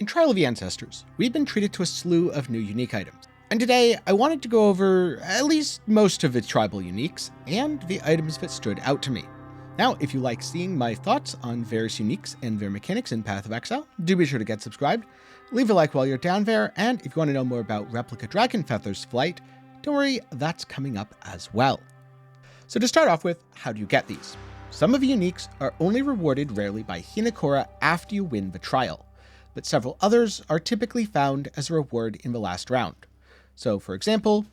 Trial of the Ancestors, we've been treated to a slew of new unique items. And today, I wanted to go over at least most of the tribal uniques, and the items that stood out to me. Now, if you like seeing my thoughts on various uniques and their mechanics in Path of Exile, do be sure to get subscribed, leave a like while you're down there, and if you want to know more about Replica Dragon Feather's flight, don't worry, that's coming up as well. So to start off with, how do you get these? Some of the uniques are only rewarded rarely by Hinekora after you win the trial, but several others are typically found as a reward in the last round. So for example,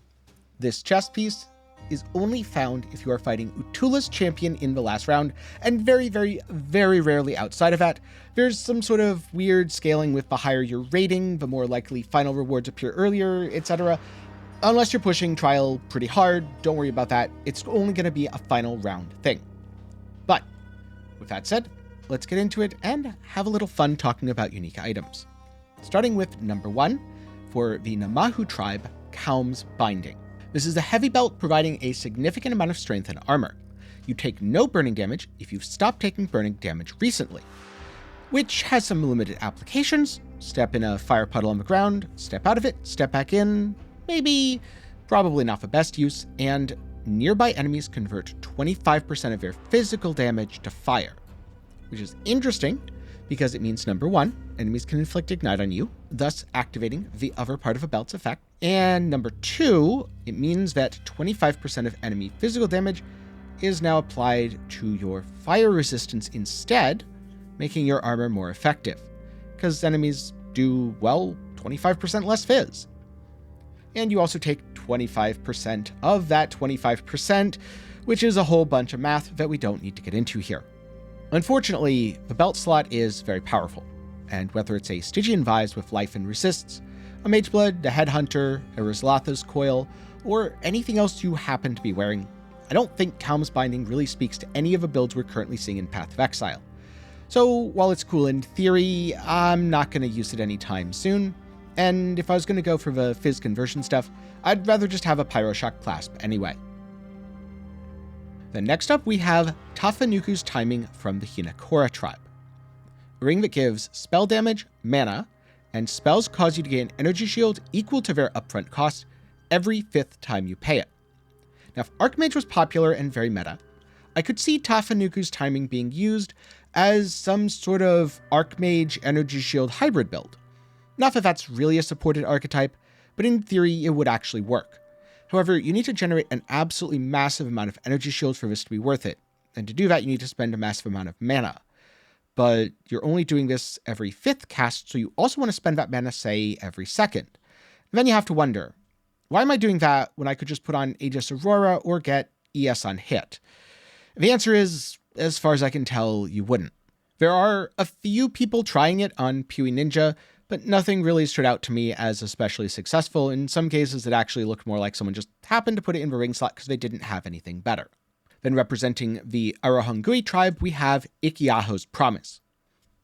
this chest piece is only found if you are fighting Utula's champion in the last round, and very rarely outside of that. There's some sort of weird scaling with the higher your rating, the more likely final rewards appear earlier, etc. Unless you're pushing trial pretty hard, don't worry about that. It's only going to be a final round thing. But with that said, let's get into it and have a little fun talking about unique items. Starting with number 1, for the Namahu tribe, Kaom's Binding. This is a heavy belt providing a significant amount of strength and armor. You take no burning damage if you've stopped taking burning damage recently, which has some limited applications. Step in a fire puddle on the ground, step out of it, step back in, probably not the best use, and nearby enemies convert 25% of their physical damage to fire, which is interesting because it means number 1, enemies can inflict ignite on you, thus activating the other part of a belt's effect. And number 2, it means that 25% of enemy physical damage is now applied to your fire resistance instead, making your armor more effective, because enemies do, 25% less fizz. And you also take 25% of that 25%, which is a whole bunch of math that we don't need to get into here. Unfortunately, the belt slot is very powerful, and whether it's a Stygian Vise with life and resists, a Mageblood, a Headhunter, a Rizlatha's Coil, or anything else you happen to be wearing, I don't think Kaom's Binding really speaks to any of the builds we're currently seeing in Path of Exile. So while it's cool in theory, I'm not going to use it anytime soon, and if I was going to go for the Fizz conversion stuff, I'd rather just have a Pyroshock clasp anyway. Then next up we have Tawhanuku's Timing from the Hinekora tribe. A ring that gives spell damage, mana, and spells cause you to gain energy shield equal to their upfront cost every 5th time you pay it. Now if Archmage was popular and very meta, I could see Tawhanuku's Timing being used as some sort of Archmage energy shield hybrid build. Not that that's really a supported archetype, but in theory it would actually work. However, you need to generate an absolutely massive amount of energy shields for this to be worth it, and to do that you need to spend a massive amount of mana. But you're only doing this every 5th cast, so you also want to spend that mana, say, every 2nd. And then you have to wonder, why am I doing that when I could just put on Aegis Aurora or get ES on hit? The answer is, as far as I can tell, you wouldn't. There are a few people trying it on Pewee Ninja, but nothing really stood out to me as especially successful. In some cases, it actually looked more like someone just happened to put it in the ring slot because they didn't have anything better. Then representing the Arohangui tribe, we have Ikiaho's Promise.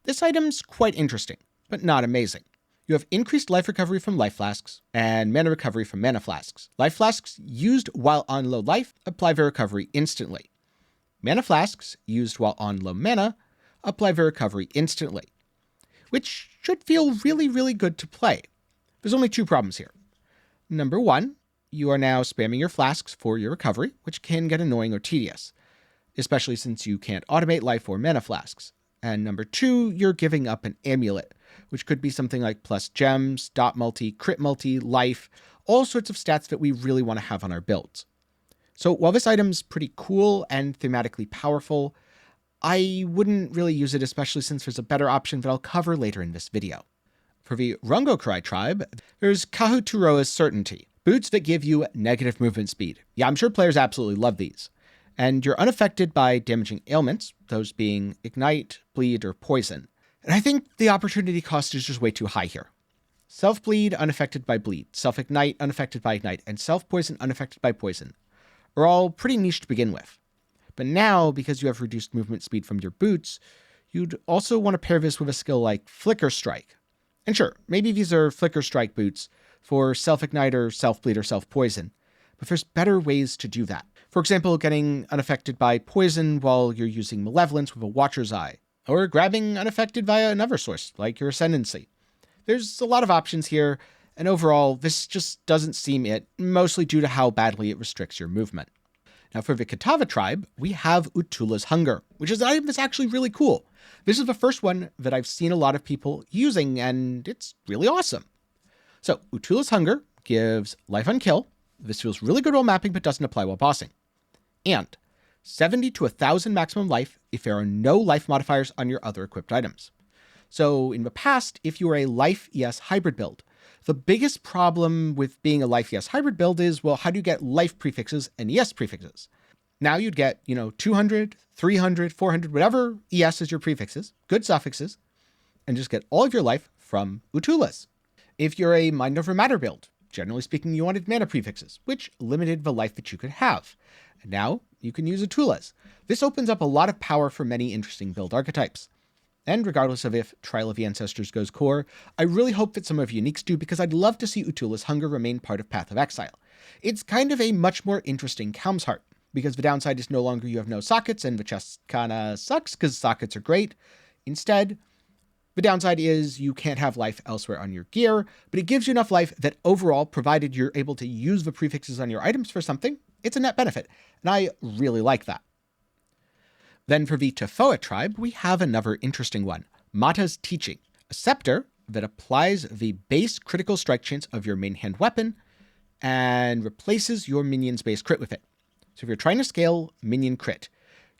This item's quite interesting, but not amazing. You have increased life recovery from life flasks, and mana recovery from mana flasks. Life flasks used while on low life apply their recovery instantly. Mana flasks used while on low mana apply their recovery instantly, which should feel really good to play. There's only 2 problems here. Number 1, you are now spamming your flasks for your recovery, which can get annoying or tedious, especially since you can't automate life or mana flasks. And number 2, you're giving up an amulet, which could be something like plus gems, dot multi, crit multi, life, all sorts of stats that we really want to have on our builds. So while this item's pretty cool and thematically powerful, I wouldn't really use it, especially since there's a better option that I'll cover later in this video. For the Rungokurai tribe, there's Kahutoroa's Certainty, boots that give you negative movement speed. Yeah, I'm sure players absolutely love these. And you're unaffected by damaging ailments, those being Ignite, Bleed, or Poison. And I think the opportunity cost is just way too high here. Self-Bleed unaffected by Bleed, Self-Ignite unaffected by Ignite, and Self-Poison unaffected by Poison are all pretty niche to begin with. But now, because you have reduced movement speed from your boots, you'd also want to pair this with a skill like Flicker Strike. And sure, maybe these are Flicker Strike boots for Self-Ignite or Self-Bleed or Self-Poison, but there's better ways to do that. For example, getting unaffected by poison while you're using Malevolence with a Watcher's Eye, or grabbing unaffected via another source, like your Ascendancy. There's a lot of options here, and overall, this just doesn't seem it, mostly due to how badly it restricts your movement. Now for the Kiloava tribe, we have Utula's Hunger, which is an item that's actually really cool. This is the first one that I've seen a lot of people using, and it's really awesome. So Utula's Hunger gives life on kill. This feels really good while mapping, but doesn't apply while bossing. And 70 to 1,000 maximum life if there are no life modifiers on your other equipped items. So in the past, if you were a life ES hybrid build, the biggest problem with being a life ES hybrid build is, well, how do you get life prefixes and ES prefixes? Now you'd get, 200, 300, 400, whatever ES is your prefixes, good suffixes, and just get all of your life from Utulas. If you're a Mind Over Matter build, generally speaking, you wanted mana prefixes, which limited the life that you could have. And now you can use Utulas. This opens up a lot of power for many interesting build archetypes. And regardless of if Trial of the Ancestors goes core, I really hope that some of Uniques do, because I'd love to see Utula's Hunger remain part of Path of Exile. It's kind of a much more interesting Kaom's Heart, because the downside is no longer you have no sockets, and the chest kinda sucks because sockets are great. Instead, the downside is you can't have life elsewhere on your gear, but it gives you enough life that overall, provided you're able to use the prefixes on your items for something, it's a net benefit, and I really like that. Then for the Tawhanuku tribe, we have another interesting one, Maata's Teaching, a scepter that applies the base critical strike chance of your main hand weapon and replaces your minion's base crit with it. So if you're trying to scale minion crit,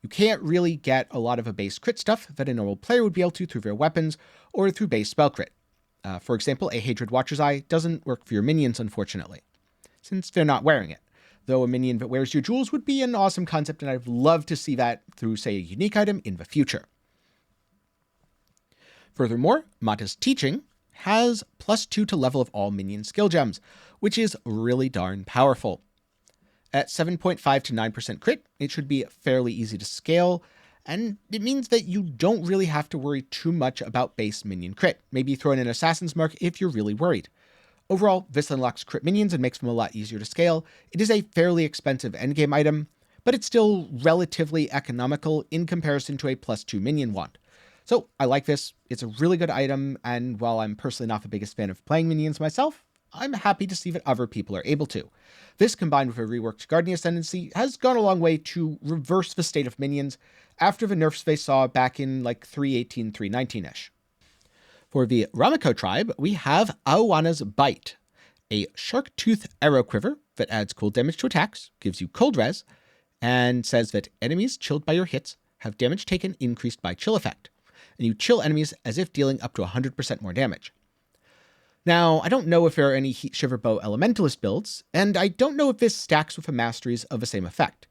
you can't really get a lot of a base crit stuff that a normal player would be able to through their weapons or through base spell crit. For example, a Hatred Watcher's Eye doesn't work for your minions, unfortunately, since they're not wearing it. Though a minion that wears your jewels would be an awesome concept, and I'd love to see that through, say, a unique item in the future. Furthermore, Maata's Teaching has +2 to level of all minion skill gems, which is really darn powerful. At 7.5 to 9% crit, it should be fairly easy to scale, and it means that you don't really have to worry too much about base minion crit. Maybe throw in an Assassin's Mark if you're really worried. Overall, this unlocks crit minions and makes them a lot easier to scale. It is a fairly expensive endgame item, but it's still relatively economical in comparison to a +2 minion wand. So I like this. It's a really good item, and while I'm personally not the biggest fan of playing minions myself, I'm happy to see that other people are able to. This, combined with a reworked Guardian Ascendancy, has gone a long way to reverse the state of minions after the nerfs they saw back in 318, 319-ish. For the Ramako tribe, we have Ahuana's Bite, a shark tooth arrow quiver that adds cold damage to attacks, gives you cold res, and says that enemies chilled by your hits have damage taken increased by chill effect, and you chill enemies as if dealing up to 100% more damage. Now, I don't know if there are any Heat Shiver Bow Elementalist builds, and I don't know if this stacks with the masteries of the same effect.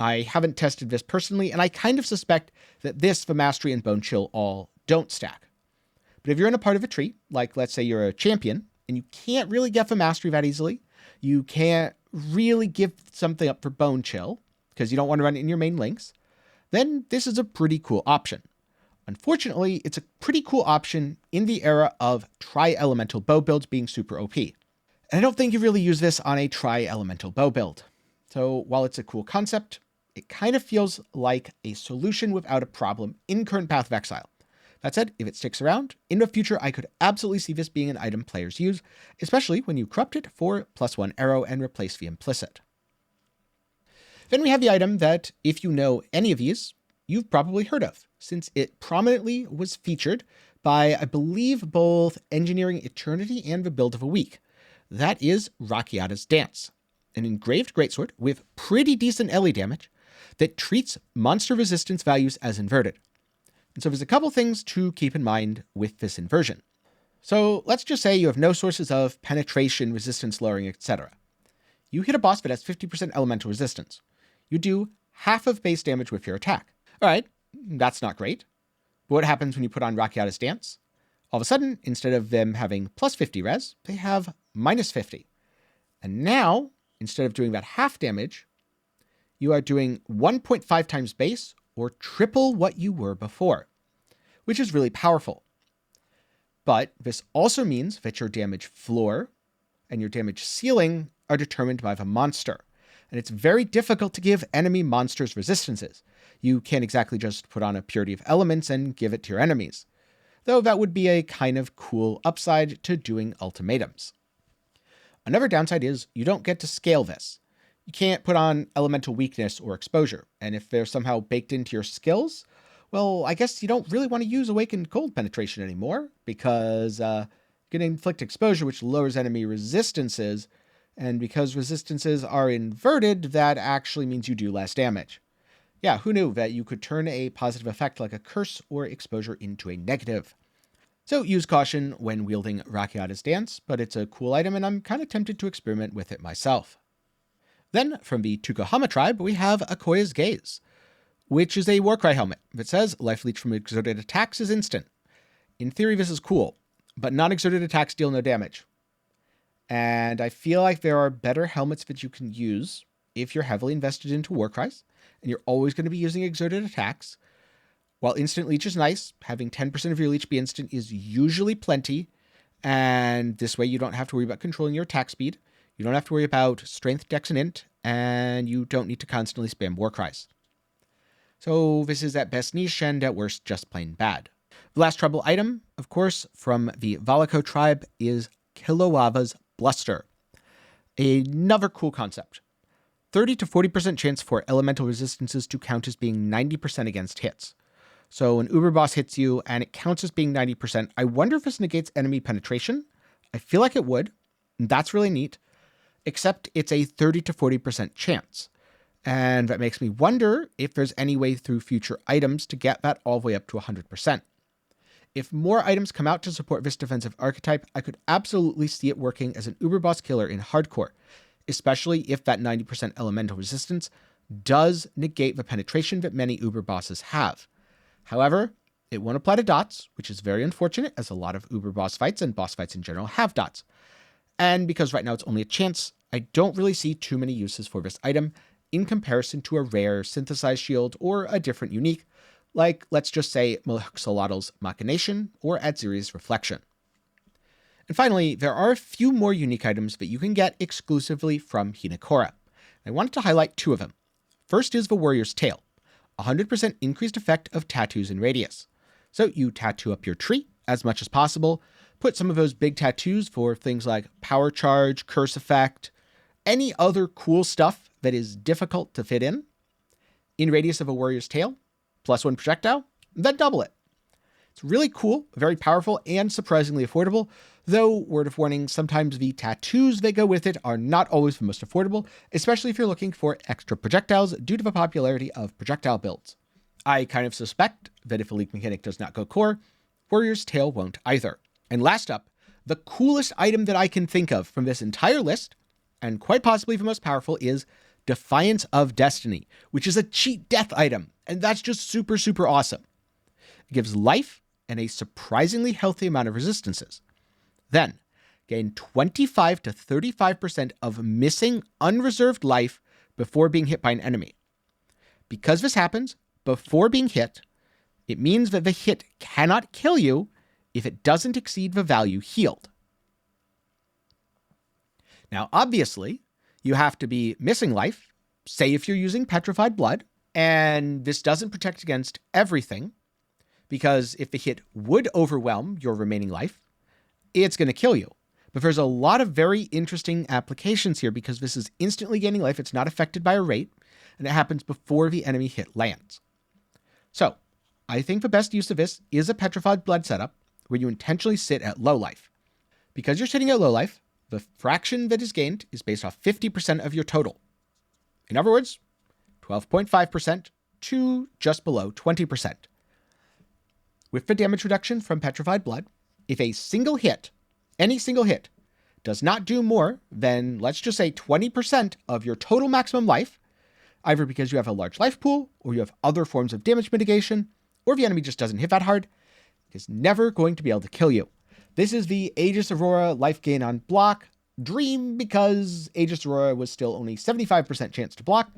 I haven't tested this personally, and I kind of suspect that this, the mastery, and Bone Chill all don't stack. But if you're in a part of a tree, like let's say you're a champion, and you can't really get the mastery that easily, you can't really give something up for Bone Chill, because you don't want to run it in your main links, then this is a pretty cool option. Unfortunately, it's a pretty cool option in the era of tri-elemental bow builds being super OP. And I don't think you really use this on a tri-elemental bow build. So while it's a cool concept, it kind of feels like a solution without a problem in current Path of Exile. That said, if it sticks around, in the future I could absolutely see this being an item players use, especially when you corrupt it for +1 arrow and replace the implicit. Then we have the item that, if you know any of these, you've probably heard of, since it prominently was featured by, I believe, both Engineering Eternity and the Build of a Week. That is Rakiata's Dance, an engraved greatsword with pretty decent LE damage that treats monster resistance values as inverted. And so there's a couple things to keep in mind with this inversion. So let's just say you have no sources of penetration, resistance lowering, etc. You hit a boss that has 50% elemental resistance. You do half of base damage with your attack. Alright, that's not great. But what happens when you put on Rakiata's Dance? All of a sudden, instead of them having +50 res, they have -50. And now, instead of doing that half damage, you are doing 1.5 times base, or triple what you were before, which is really powerful. But this also means that your damage floor and your damage ceiling are determined by the monster, and it's very difficult to give enemy monsters resistances. You can't exactly just put on a Purity of Elements and give it to your enemies. though that would be a kind of cool upside to doing ultimatums. Another downside is you don't get to scale this. You can't put on elemental weakness or exposure, and if they're somehow baked into your skills, well, I guess you don't really want to use Awakened Cold Penetration anymore, because you can inflict exposure, which lowers enemy resistances, and because resistances are inverted, that actually means you do less damage. Yeah, who knew that you could turn a positive effect like a curse or exposure into a negative? So use caution when wielding Rakiata's Dance, but it's a cool item and I'm kind of tempted to experiment with it myself. Then, from the Tukohama tribe, we have Akoya's Gaze, which is a Warcry helmet that says life leech from exerted attacks is instant. In theory, this is cool, but non-exerted attacks deal no damage. And I feel like there are better helmets that you can use if you're heavily invested into Warcries, and you're always going to be using exerted attacks. While instant leech is nice, having 10% of your leech be instant is usually plenty, and this way you don't have to worry about controlling your attack speed, you don't have to worry about strength, dex, and int, and you don't need to constantly spam Warcries. So this is at best niche and at worst just plain bad. The last tribal item, of course, from the Valako tribe is Kiloava's Bluster. Another cool concept. 30 to 40% chance for elemental resistances to count as being 90% against hits. So an Uber boss hits you and it counts as being 90%. I wonder if this negates enemy penetration. I feel like it would. That's really neat. Except it's a 30 to 40% chance. And that makes me wonder if there's any way through future items to get that all the way up to 100%. If more items come out to support this defensive archetype, I could absolutely see it working as an Uber boss killer in hardcore, especially if that 90% elemental resistance does negate the penetration that many Uber bosses have. However, it won't apply to dots, which is very unfortunate as a lot of Uber boss fights and boss fights in general have dots. And because right now it's only a chance, I don't really see too many uses for this item in comparison to a rare synthesized shield or a different unique, like let's just say Moxolotl's Machination or Adziri's Reflection. And finally, there are a few more unique items that you can get exclusively from Hinekora. I wanted to highlight two of them. First is the Warrior's Tail, 100% increased effect of tattoos in radius. So you tattoo up your tree as much as possible, put some of those big tattoos for things like Power Charge, Curse Effect, any other cool stuff that is difficult to fit in radius of a Warrior's Tail, +1 projectile, then double it. It's really cool, very powerful, and surprisingly affordable, though, word of warning, sometimes the tattoos that go with it are not always the most affordable, especially if you're looking for extra projectiles due to the popularity of projectile builds. I kind of suspect that if a Leak Mechanic does not go core, Warrior's Tail won't either. And last up, the coolest item that I can think of from this entire list, and quite possibly the most powerful, is Defiance of Destiny, which is a cheat death item, and that's just super, super awesome. It gives life and a surprisingly healthy amount of resistances. Then, gain 25 to 35% of missing unreserved life before being hit by an enemy. Because this happens before being hit, it means that the hit cannot kill you if it doesn't exceed the value healed. Now, obviously, you have to be missing life, say if you're using Petrified Blood, and this doesn't protect against everything, because if the hit would overwhelm your remaining life, it's going to kill you. But there's a lot of very interesting applications here because this is instantly gaining life, it's not affected by a rate, and it happens before the enemy hit lands. So, I think the best use of this is a Petrified Blood setup where you intentionally sit at low life. Because you're sitting at low life, the fraction that is gained is based off 50% of your total. In other words, 12.5% to just below 20%. With the damage reduction from Petrified Blood, if a single hit, any single hit, does not do more than, let's just say, 20% of your total maximum life, either because you have a large life pool, or you have other forms of damage mitigation, or the enemy just doesn't hit that hard, it is never going to be able to kill you. This is the Aegis Aurora life gain on block dream, because Aegis Aurora was still only 75% chance to block,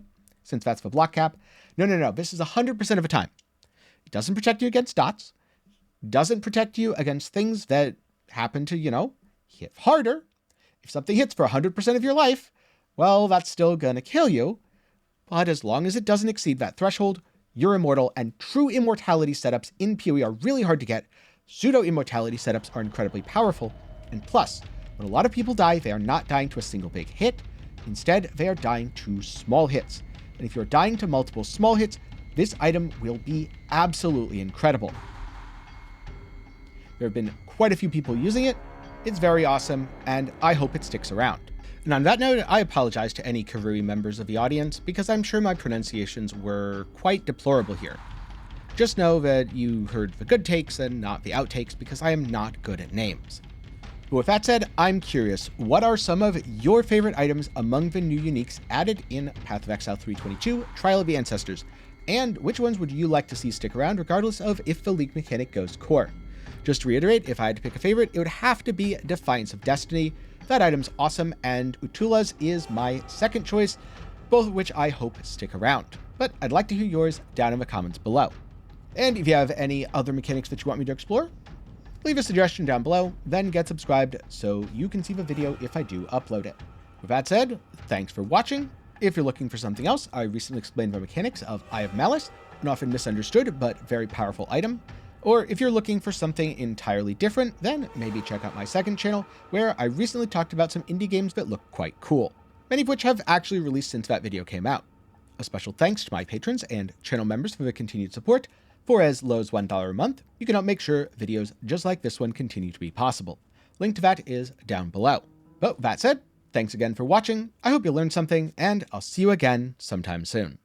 since that's the block cap. No, this is 100% of the time. It doesn't protect you against dots, doesn't protect you against things that happen to, hit harder. If something hits for 100% of your life, well, that's still gonna kill you. But as long as it doesn't exceed that threshold, you're immortal, and true immortality setups in PoE are really hard to get, Pseudo-immortality setups are incredibly powerful, and plus, when a lot of people die, they are not dying to a single big hit. Instead, they are dying to small hits. And if you're dying to multiple small hits, this item will be absolutely incredible. There have been quite a few people using it. It's very awesome, and I hope it sticks around. And on that note, I apologize to any Karui members of the audience, because I'm sure my pronunciations were quite deplorable here. Just know that you heard the good takes and not the outtakes, because I am not good at names. But with that said, I'm curious, what are some of your favorite items among the new uniques added in Path of Exile 3.22 Trial of the Ancestors? And which ones would you like to see stick around regardless of if the League mechanic goes core? Just to reiterate, if I had to pick a favorite, it would have to be Defiance of Destiny. That item's awesome, and Utula's is my second choice, both of which I hope stick around. But I'd like to hear yours down in the comments below. And if you have any other mechanics that you want me to explore, leave a suggestion down below, then get subscribed so you can see the video if I do upload it. With that said, thanks for watching. If you're looking for something else, I recently explained the mechanics of Eye of Malice, an often misunderstood but very powerful item. Or if you're looking for something entirely different, then maybe check out my second channel, where I recently talked about some indie games that look quite cool, many of which have actually released since that video came out. A special thanks to my patrons and channel members for the continued support. For as low as $1 a month, you can help make sure videos just like this one continue to be possible. Link to that is down below. But with that said, thanks again for watching, I hope you learned something, and I'll see you again sometime soon.